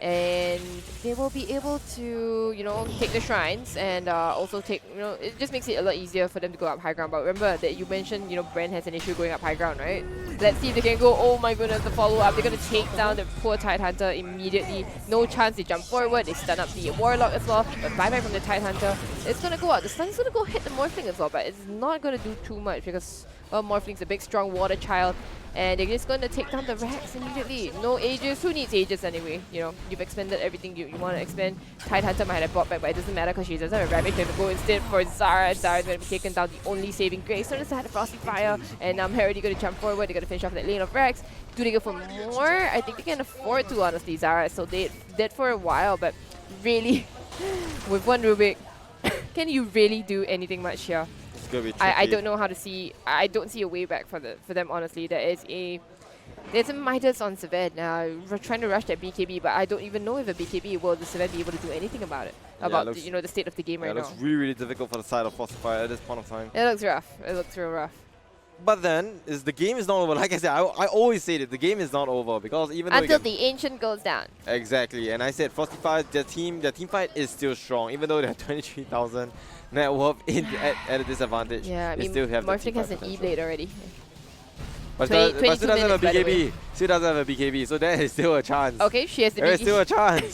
And they will be able to, you know, take the shrines and also take, you know, it just makes it a lot easier for them to go up high ground. But remember that you mentioned, you know, Bren has an issue going up high ground, right? Let's see if they can go. Oh my goodness, the follow-up. They're going to take down the poor Tide Hunter immediately. No chance. They jump forward. They stun up the Warlock as well. But buyback from the Tide Hunter. It's going to go out. The stun is going to go hit the Morphling as well, but it's not going to do too much because, well, Morphling's a big, strong water child. And they're just going to take down the Rex immediately. No Aegis. Who needs Aegis anyway? You know, you've expended everything you want to expend. Tide Hunter might have bought back, but it doesn't matter because she doesn't have a Ravage. They're going to go instead for Zara. Zara's going to be taken down, the only saving grace. So this had a Frosty Fire. And Harity going to jump forward. They're going to finish off that lane of Rex. Do they go for more? I think they can afford to, honestly. Zara is so dead for a while, but really, with one Rubik, can you really do anything much here? Be I don't know how to see. I don't see a way back for them. Honestly, there is a There's a Midas on Seven. We're trying to rush that BKB, but I don't even know if a BKB will the Seven be able to do anything about it. About the, the state of the game right now. It looks really, really difficult for the side of Frosty Fire at this point of time. It looks rough. It looks real rough. But then, the game is not over. Like I said, I always say that the game is not over because even until the Ancient goes down. Exactly, and I said Frosty Fire, their team fight is still strong, even though they have 23,000 net worth at a disadvantage. Yeah, I mean, still have Morphling has an E-Blade already. But still doesn't have a BKB. Still doesn't have a BKB, so there is still a chance. Okay, she has the BKB. There is still a chance.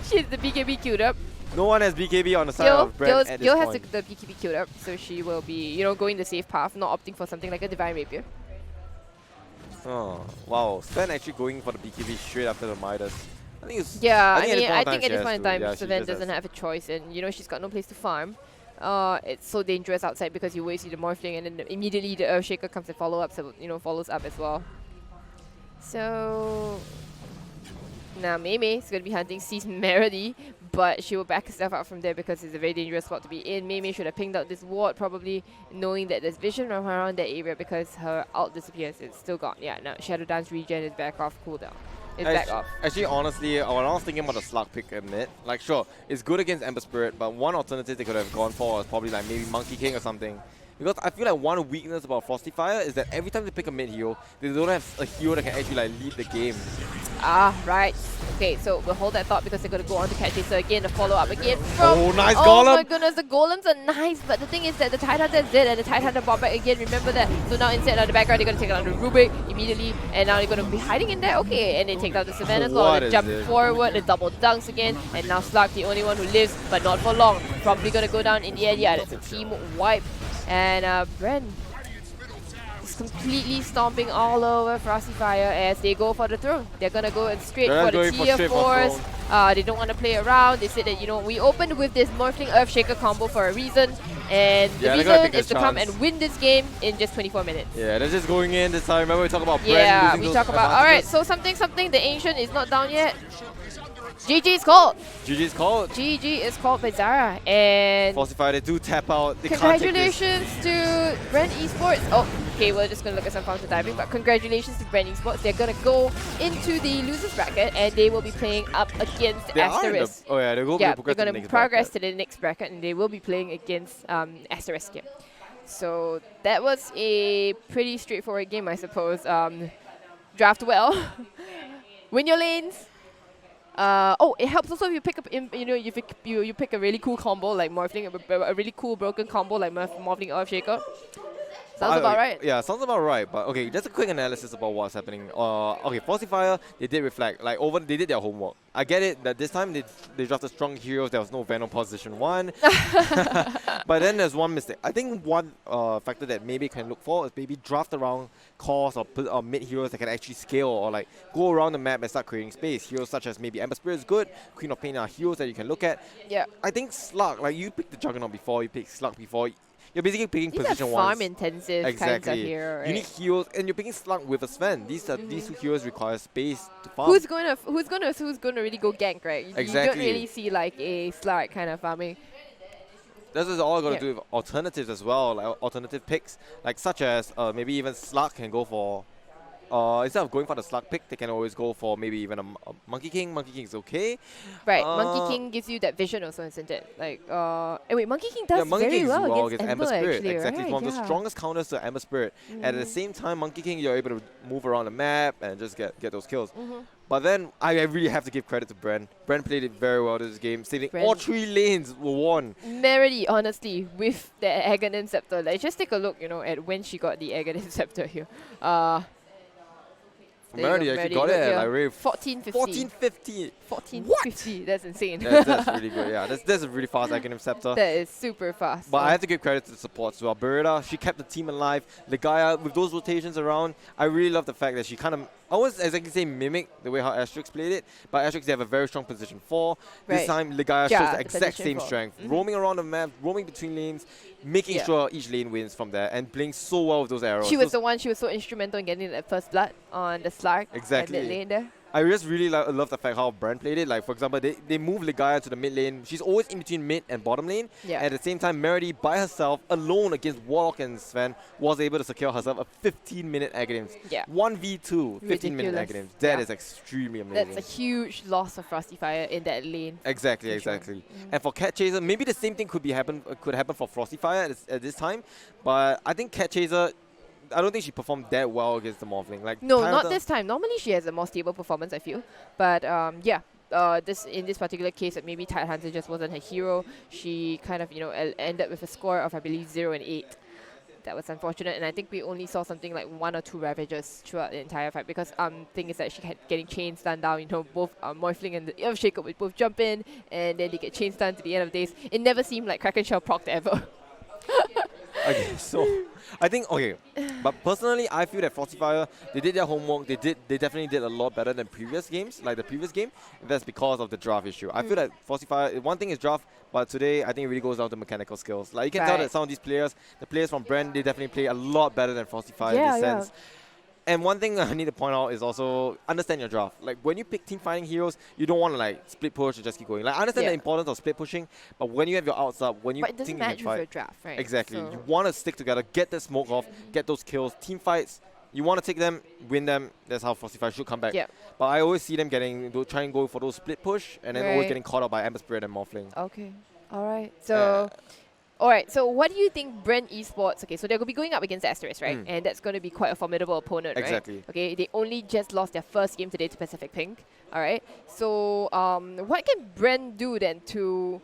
She has the BKB queued up. No one has BKB on the side of Bren at this Gil has point. the BKB queued up, so she will be, going the safe path, not opting for something like a Divine Rapier. Oh, wow. Sven actually going for the BKB straight after the Midas. I think it's... Yeah, I think at this point in time, Sven doesn't have a choice, and she's got no place to farm. It's so dangerous outside because you always see the Morphling, and then immediately the Earthshaker comes and follows up as well. So now Mei is going to be hunting, sees Meredy, but she will back herself out from there because it's a very dangerous spot to be in. Mei should have pinged out this ward, probably knowing that there's vision around that area because her ult disappears. It's still gone. Yeah, no, Shadow Dance regen is back off cooldown. It's back off. Actually, honestly, when I was thinking about the Slug pick at mid, like sure, it's good against Ember Spirit, but one alternative they could have gone for was probably like maybe Monkey King or something. Because I feel like one weakness about Frosty Fire is that every time they pick a mid hero, they don't have a hero that can actually like lead the game. Ah, right. Okay, so we'll hold that thought because they're going to go on to catch it. So again, a follow-up again from... Oh, nice golem! Oh my goodness, the golems are nice, but the thing is that the Tidehunter is dead and the Tidehunter bought back again. Remember that. So now instead of the background, they're going to take out the Rubik immediately, and now they're going to be hiding in there. Okay, and they take out the Savannah as well. They jump forward, the double dunks again, and now Slug, the only one who lives, but not for long. Probably going to go down in the end. Yeah, that's a team wipe. And Bren is completely stomping all over Frosty Fire as they go for the throne. They're going to go straight for the tier 4s. They don't want to play around. They said that, we opened with this Morphling Earthshaker combo for a reason. And the reason is to come and win this game in just 24 minutes. Yeah, they're just going in this time. Remember we talk about Bren Yeah, we talk about, alright, so something, the Ancient is not down yet. GG is called. GG is called. GG is called by Zara. And Frosty Fire, they do tap out. They congratulations to Bren Esports. Oh, okay, we're just going to look at some counter diving, but congratulations to Bren Esports. They're going to go into the losers bracket and they will be playing up against Asterisk. Oh yeah, they're going to progress to the next bracket and they will be playing against Asterisk. Yeah. So that was a pretty straightforward game, I suppose. Draft well. Win your lanes. It helps also if you pick up, you pick a really cool combo like Morphling, a really cool broken combo like Morphling Earthshaker. Sounds about right. Yeah, sounds about right. But okay, just a quick analysis about what's happening. Okay, Frosty Fire, they did reflect. They did their homework. I get it that this time they drafted strong heroes. There was no Venom position 1. But then there's one mistake. I think one factor that maybe can look for is maybe draft around cores or mid heroes that can actually scale or like go around the map and start creating space. Heroes such as maybe Ember Spirit is good. Queen of Pain are heroes that you can look at. Yeah. I think Slug, like you picked the Juggernaut before, you picked Slug before. You're basically picking position 1s. Farm intensive kinds of hero, right? You need heroes, and you're picking Slug with a Sven. These two heroes require space to farm. Who's gonna really go gank, right? You don't really see like a Slug kind of farming. This is all going to do with alternatives as well, like alternative picks, like such as maybe even Slug can go for. Instead of going for the Slug pick, they can always go for maybe even a Monkey King. Monkey King is okay. Right, Monkey King gives you that vision also, isn't it? Like, wait, Monkey King does very well against Ember Spirit. Actually, exactly, right? It's one of the strongest counters to Ember Spirit. And at the same time, Monkey King, you're able to move around the map and just get those kills. But then, I really have to give credit to Bren. Bren played it very well this game, saving all 3 lanes were won. Meredy, honestly, with the Aghanim Scepter. Like, just take a look, at when she got the Aghanim Scepter here. Meredy actually got it at like 1450. 1450. 1450. That's insane. That's really good. Yeah, that's a really fast Aghanim Scepter. That is super fast. But I have to give credit to the support as well. Beretta, she kept the team alive. Ligaya, with those rotations around, I really love the fact that she kind of, I won't exactly say mimic the way how Asterix played it, but Asterix, they have a very strong position 4. This time, Ligaya shows the exact same strength. Roaming around the map, roaming between lanes, making sure each lane wins from there, and playing so well with those arrows. She was the one, she was so instrumental in getting that first blood on the Slark. Exactly. Mid lane there. I just really love the fact how Bren played it. Like, for example, they move Ligaya to the mid lane. She's always in between mid and bottom lane. Yeah. And at the same time, Merity, by herself, alone against Warlock and Sven, was able to secure herself a 15-minute Aghanim. Yeah. 1v2, 15-minute Aghanim. That is extremely amazing. That's a huge loss of Frosty Fire in that lane. Exactly. Sure. And for Cat Chaser, maybe the same thing could happen for Frosty Fire at this time. But I think Cat Chaser, I don't think she performed that well against the Morphling. Like, no, not this time. Normally she has a more stable performance, I feel. But yeah, in this particular case, maybe Tidehunter just wasn't her hero. She kind of ended with a score of, I believe, 0 and 8. That was unfortunate, and I think we only saw something like 1 or 2 Ravagers throughout the entire fight, because thing is that she had getting chain stun down. Both Morphling and the Earthshaker would both jump in, and then they get chain stun to the end of days. It never seemed like Kraken Shell procced ever. Okay, so I think, but personally, I feel that Frosty Fire, they did their homework. They definitely did a lot better than previous games, like the previous game. And that's because of the draft issue. I feel that Frosty Fire, one thing is draft, but today I think it really goes down to mechanical skills. Like, you can tell that some of these players, the players from Bren, they definitely play a lot better than Frosty Fire in this sense. And one thing I need to point out is also understand your draft. Like, when you pick team fighting heroes, you don't want to like split push and just keep going. Like, I understand the importance of split pushing, but when you have your outs up, when you think you can fight, your draft, right? Exactly. So you want to stick together, get the smoke off, get those kills. Team fights, you want to take them, win them. That's how Frosty Fire should come back. Yep. But I always see them trying to go for those split push, and then always getting caught out by Ember Spirit and Morphling. Okay. All right. So. Alright, so what do you think Bren Esports, so they're going to be going up against Asterisk, right? And that's going to be quite a formidable opponent, right? Exactly. Okay, they only just lost their first game today to Pacific Pink, alright? So what can Bren do then to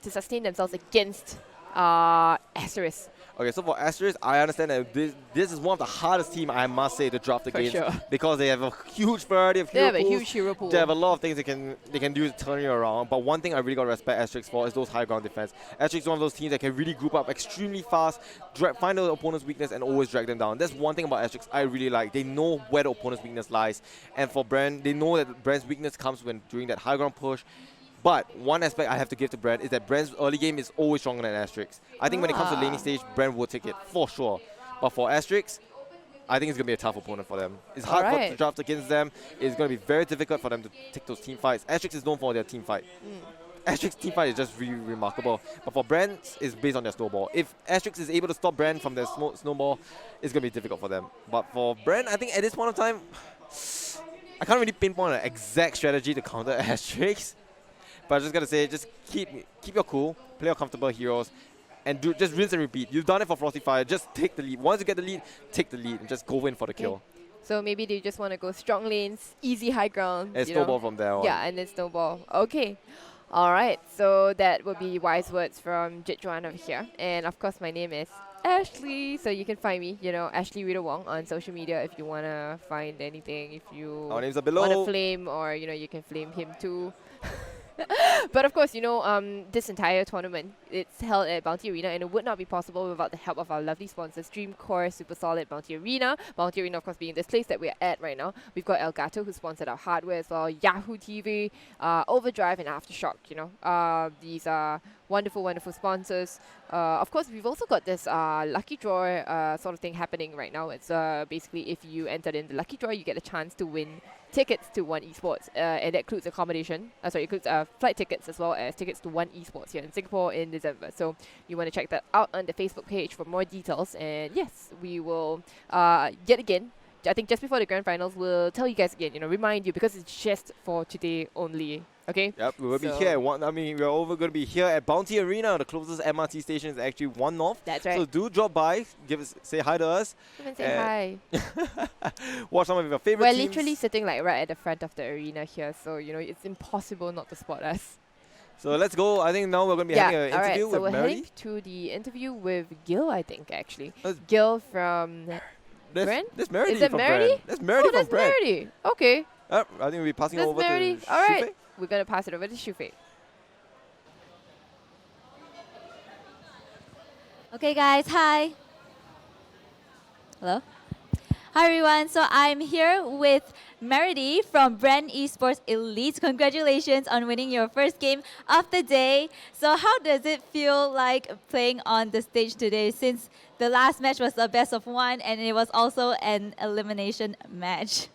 sustain themselves against Asterisk? Okay, so for Asterisk, I understand that this is one of the hardest teams, I must say, to draft against, because they have a huge variety of hero pools. They have a huge hero pool. They have a lot of things they can do to turn you around. But one thing I really got to respect Asterisk for is those high ground defense. Asterisk is one of those teams that can really group up extremely fast, find the opponent's weakness, and always drag them down. That's one thing about Asterisk I really like. They know where the opponent's weakness lies. And for Bren, they know that Bren's weakness comes when doing that high ground push. But one aspect I have to give to Bren is that Bren's early game is always stronger than Asterisk. I think when it comes to laning stage, Bren will take it for sure. But for Asterisk, I think it's going to be a tough opponent for them. It's hard to draft against them. It's going to be very difficult for them to take those team fights. Asterisk is known for their team fight. Asterisk's team fight is just really remarkable. But for Bren, it's based on their snowball. If Asterisk is able to stop Bren from their snowball, it's going to be difficult for them. But for Bren, I think at this point of time, I can't really pinpoint an exact strategy to counter Asterisk. But I just gotta say, just keep your cool, play your comfortable heroes, and just rinse and repeat. You've done it for Frosty Fire, just take the lead. Once you get the lead, take the lead and just go in for the kill. So maybe they just want to go strong lanes, easy high ground. And snowball from there on. Yeah, and then snowball. Okay. Alright, so that would be wise words from Jitjuan over here. And of course my name is Ashley, so you can find me, Ashley Rita Wong on social media if you want to find anything, if you Our names are below. want to flame, or you can flame him too. But of course, this entire tournament, it's held at Bounty Arena, and it would not be possible without the help of our lovely sponsors, Dreamcore, Super Solid, Bounty Arena. Bounty Arena, of course, being this place that we're at right now. We've got Elgato, who sponsored our hardware as well, Yahoo TV, Overdrive, and Aftershock. These are wonderful, wonderful sponsors. Of course, we've also got this lucky draw sort of thing happening right now. It's basically if you entered in the lucky draw, you get a chance to win tickets to One Esports, and that includes accommodation. Includes flight tickets as well as tickets to One Esports here in Singapore in December. So you want to check that out on the Facebook page for more details. And yes, we will yet again, I think just before the grand finals, we'll tell you guys again, remind you, because it's just for today only. Okay. Yep, we will be here. We're over going to be here at Bounty Arena. The closest MRT station is actually 1 North. That's right. So do drop by, say hi to us. Come and say hi. Watch some of your favorite teams. We're literally sitting right at the front of the arena here, so it's impossible not to spot us. So let's go. I think now we're going to be having an interview with Mary. So we're heading to the interview with Gil, I think, actually. Gil from Bren? That's Merity. Is that Merity? That's Merity from Bren. That's Merity. Okay. I think we'll be passing over to Shufei. All right. We're going to pass it over to Shufei. Okay, guys. Hi. Hello. Hi, everyone. So I'm here with Merity from Bren Esports.Elite. Congratulations on winning your first game of the day. So how does it feel like playing on the stage today, since the last match was a best of 1 and it was also an elimination match?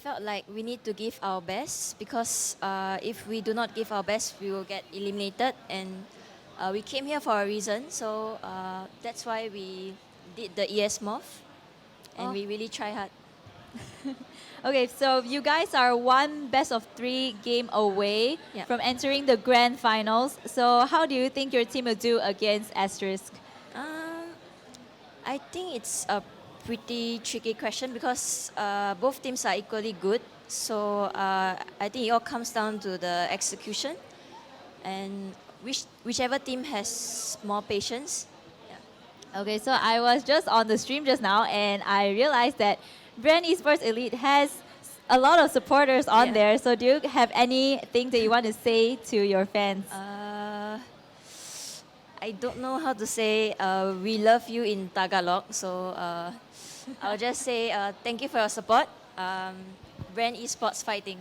felt like we need to give our best because if we do not give our best, we will get eliminated. And we came here for a reason, so that's why we did the ES Morph, and we really try hard. Okay, so you guys are one best of 3 game away from entering the grand finals. So how do you think your team will do against Asterisk? I think it's a pretty tricky question because both teams are equally good. So I think it all comes down to the execution, and whichever team has more patience. Okay, so I was just on the stream just now and I realized that Bren Esports.Elite has a lot of supporters on there. So do you have anything that you want to say to your fans? I don't know how to say we love you in Tagalog. So I'll just say thank you for your support. Bren Esports fighting.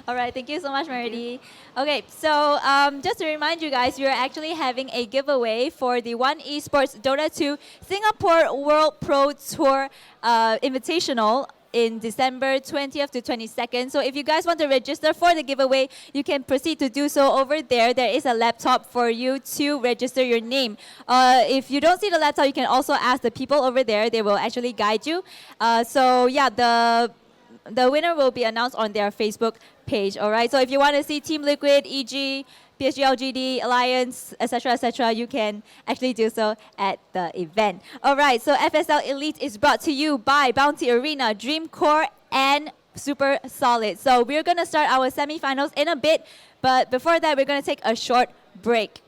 All right, thank you so much, Meredy. Okay, so just to remind you guys, we are actually having a giveaway for the One Esports Dota 2 Singapore World Pro Tour Invitational in December 20th to 22nd. So if you guys want to register for the giveaway, you can proceed to do so over there. There is a laptop for you to register your name. If you don't see the laptop, you can also ask the people over there. They will actually guide you. So yeah, the winner will be announced on their Facebook page, all right? So if you want to see Team Liquid, EG, PSG LGD, Alliance, etc., you can actually do so at the event. All right, so FSL Elite is brought to you by Bounty Arena, Dreamcore, and Super Solid. So we're going to start our semifinals in a bit, but before that, we're going to take a short break.